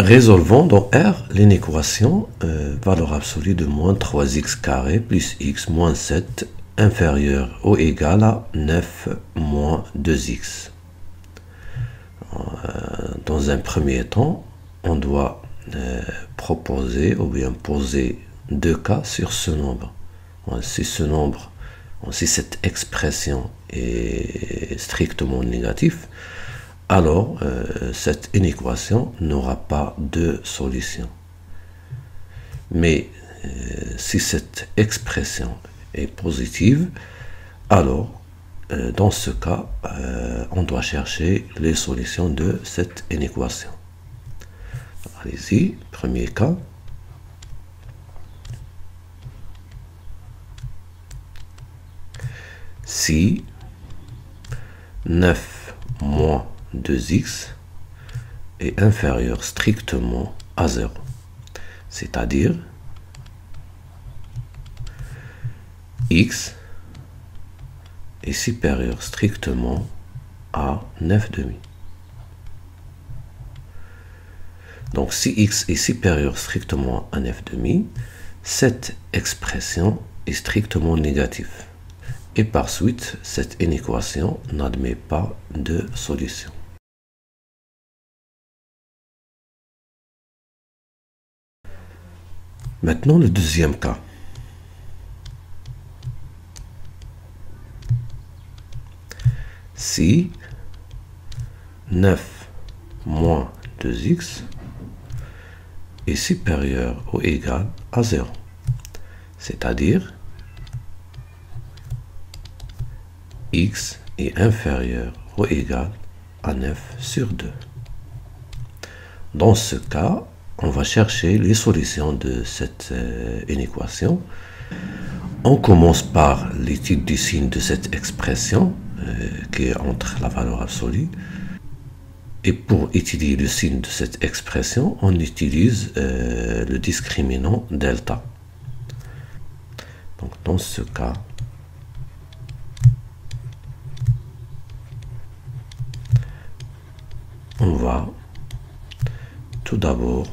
Résolvons dans R l'inéquation valeur absolue de moins 3x carré plus x moins 7 inférieur ou égal à 9 moins 2x. Dans un premier temps, on doit proposer ou bien poser deux cas sur ce nombre. Si ce nombre, si cette expression est strictement négative, alors cette inéquation n'aura pas de solution. Mais si cette expression est positive, alors dans ce cas, on doit chercher les solutions de cette inéquation. Allez-y, premier cas. Si 9 moins 2x est inférieur strictement à 0, c'est-à-dire x est supérieur strictement à 9,5. Donc si x est supérieur strictement à 9,5, cette expression est strictement négative. Et par suite, cette inéquation n'admet pas de solution. Maintenant, le deuxième cas. Si 9 moins 2x est supérieur ou égal à 0, c'est-à-dire x est inférieur ou égal à 9 sur 2. Dans ce cas, on va chercher les solutions de cette inéquation. On commence par l'étude du signe de cette expression qui est entre la valeur absolue. Et pour étudier le signe de cette expression, on utilise le discriminant delta. Donc dans ce cas, on va tout d'abord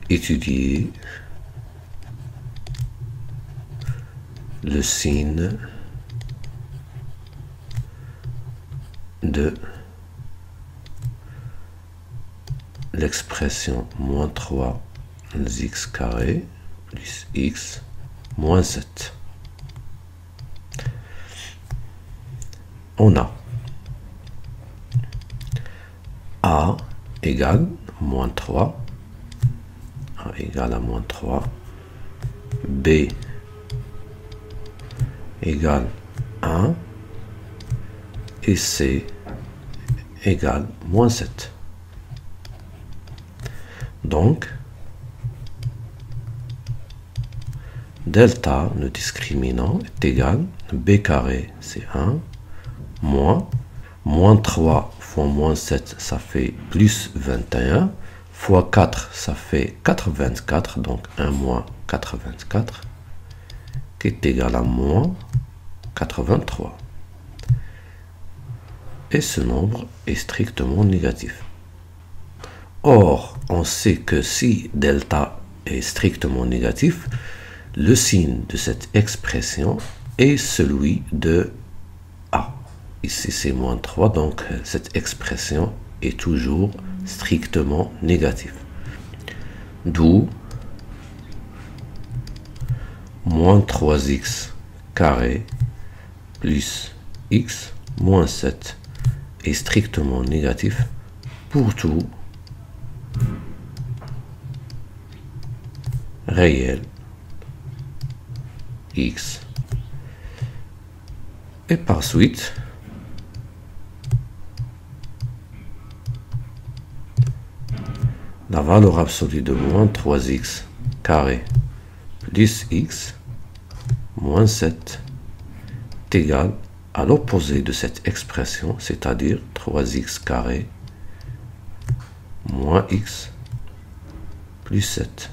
étudier le signe de l'expression moins 3x carré plus x moins 7. On a a égale moins 3, a égale à moins 3, b égale 1 et c égale moins 7. Donc, delta, le discriminant, est égal à b carré, c'est 1, moins 3 fois moins 7, ça fait plus 21, fois 4, ça fait 84, donc 1 moins 84, qui est égal à moins 83. Et ce nombre est strictement négatif. Or, on sait que si delta est strictement négatif, le signe de cette expression est celui de a. Ici, c'est moins 3, donc cette expression est toujours strictement négative. D'où moins 3x carré plus x moins 7 est strictement négatif pour tout réel x. Et par suite, la valeur absolue de moins 3x carré plus x moins 7 est égale à l'opposé de cette expression, c'est-à-dire 3x carré moins x plus 7.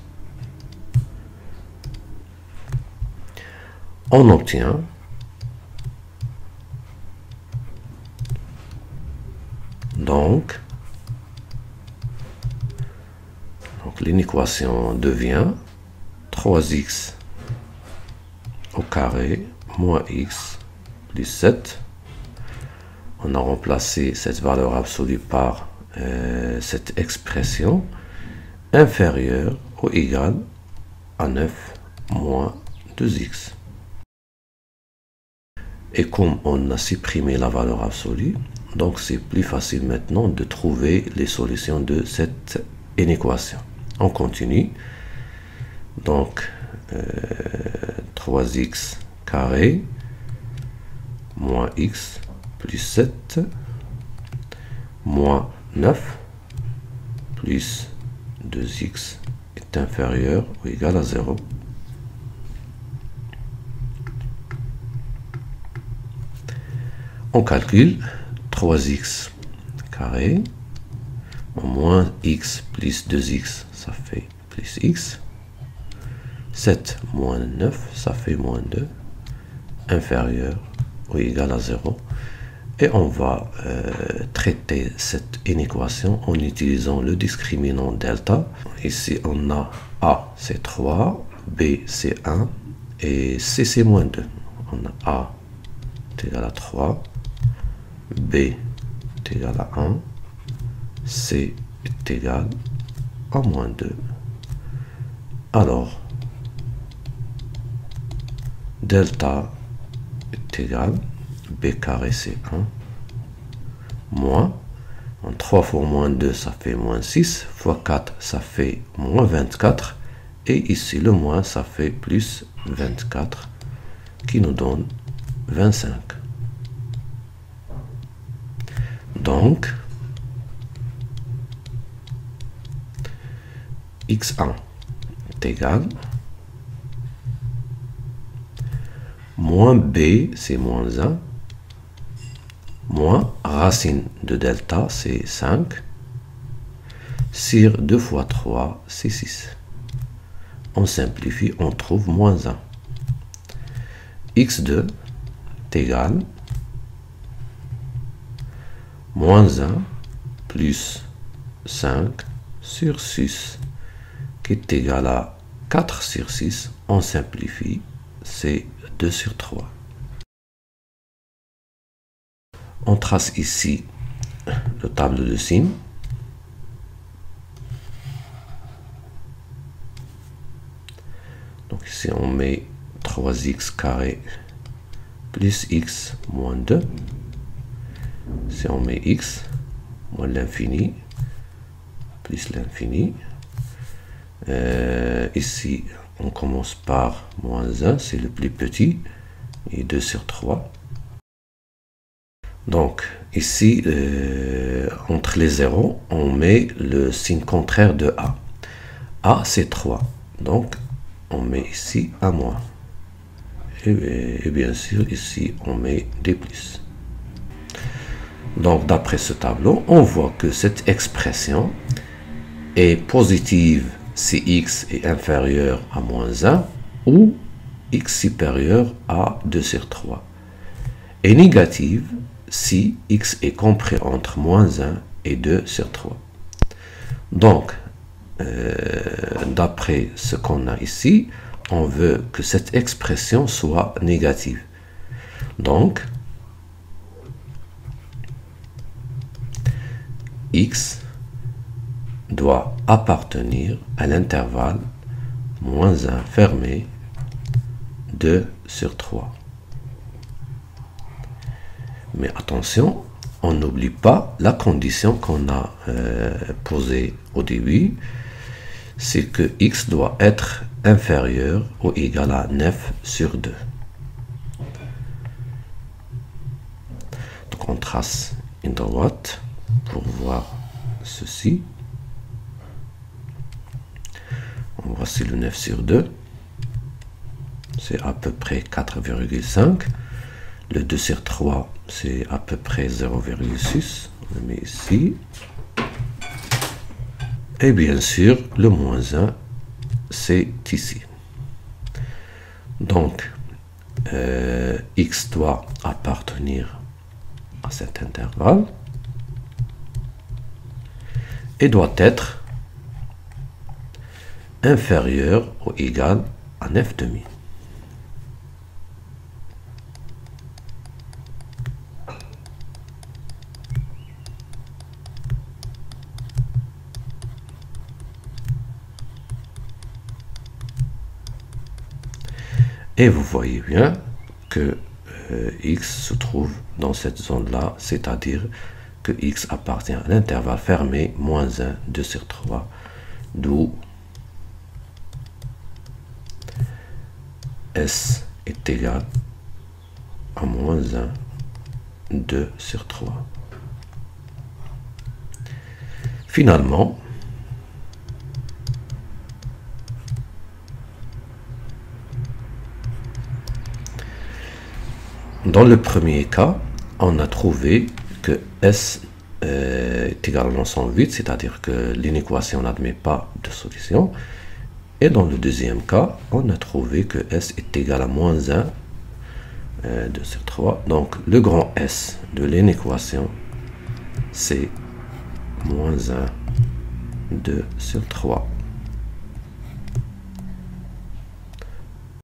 On obtient Donc l'inéquation devient 3x au carré moins x plus 7. On a remplacé cette valeur absolue par cette expression inférieure ou égale à 9 moins 2x. Et comme on a supprimé la valeur absolue, donc c'est plus facile maintenant de trouver les solutions de cette inéquation. On continue. Donc 3x carré moins x plus 7 moins 9 plus 2x est inférieur ou égal à 0. On calcule 3x carré moins x plus 2x, ça fait plus x. 7 moins 9, ça fait moins 2, inférieur ou égal à 0. Et on va traiter cette inéquation en utilisant le discriminant delta. Ici, on a A, c'est 3, B, c'est 1, et C, c'est moins 2. On a A est égal à 3, B est égal à 1, C est égal à moins 2. Alors, delta est égal, B carré c'est 1, moins, 3 fois moins 2 ça fait moins 6, fois 4 ça fait moins 24, et ici le moins ça fait plus 24, qui nous donne 25. Donc, x1 est égal, moins b, c'est moins 1, moins racine de delta, c'est 5, sur 2 fois 3, c'est 6. On simplifie, on trouve moins 1. x2 est égal, moins 1 plus 5 sur 6, qui est égal à 4 sur 6. On simplifie, c'est 2 sur 3. On trace ici le tableau de signes. Donc ici on met 3x carré plus x moins 2. Si on met x moins l'infini plus l'infini. Ici on commence par moins 1, c'est le plus petit, et 2 sur 3. Donc ici, entre les zéros, on met le signe contraire de A. A c'est 3, donc on met ici un moins. Et bien sûr, ici on met des plus. Donc d'après ce tableau, on voit que cette expression est positive si x est inférieur à moins 1 ou x supérieur à 2 sur 3. Et négative si x est compris entre moins 1 et 2 sur 3. Donc, d'après ce qu'on a ici, on veut que cette expression soit négative. Donc, x doit appartenir à l'intervalle moins 1 fermé 2 sur 3. Mais attention, on n'oublie pas la condition qu'on a posée au début, c'est que x doit être inférieur ou égal à 9 sur 2. Donc on trace une droite pour voir ceci. Voici le 9 sur 2. C'est à peu près 4,5. Le 2 sur 3, c'est à peu près 0,6. On le met ici. Et bien sûr, le moins 1, c'est ici. Donc, x doit appartenir à cet intervalle. et doit être inférieur ou égal à 9/2. Et vous voyez bien que x se trouve dans cette zone-là, c'est-à-dire que x appartient à l'intervalle fermé moins 1, 2 sur 3, d'où S est égal à moins 1, 2 sur 3. Finalement, dans le premier cas, on a trouvé que S est égal à l'ensemble vide, c'est-à-dire que l'inéquation n'admet pas de solution. Et dans le deuxième cas, on a trouvé que S est égal à moins 1, 2 sur 3. Donc, le grand S de l'inéquation, c'est moins 1, 2 sur 3.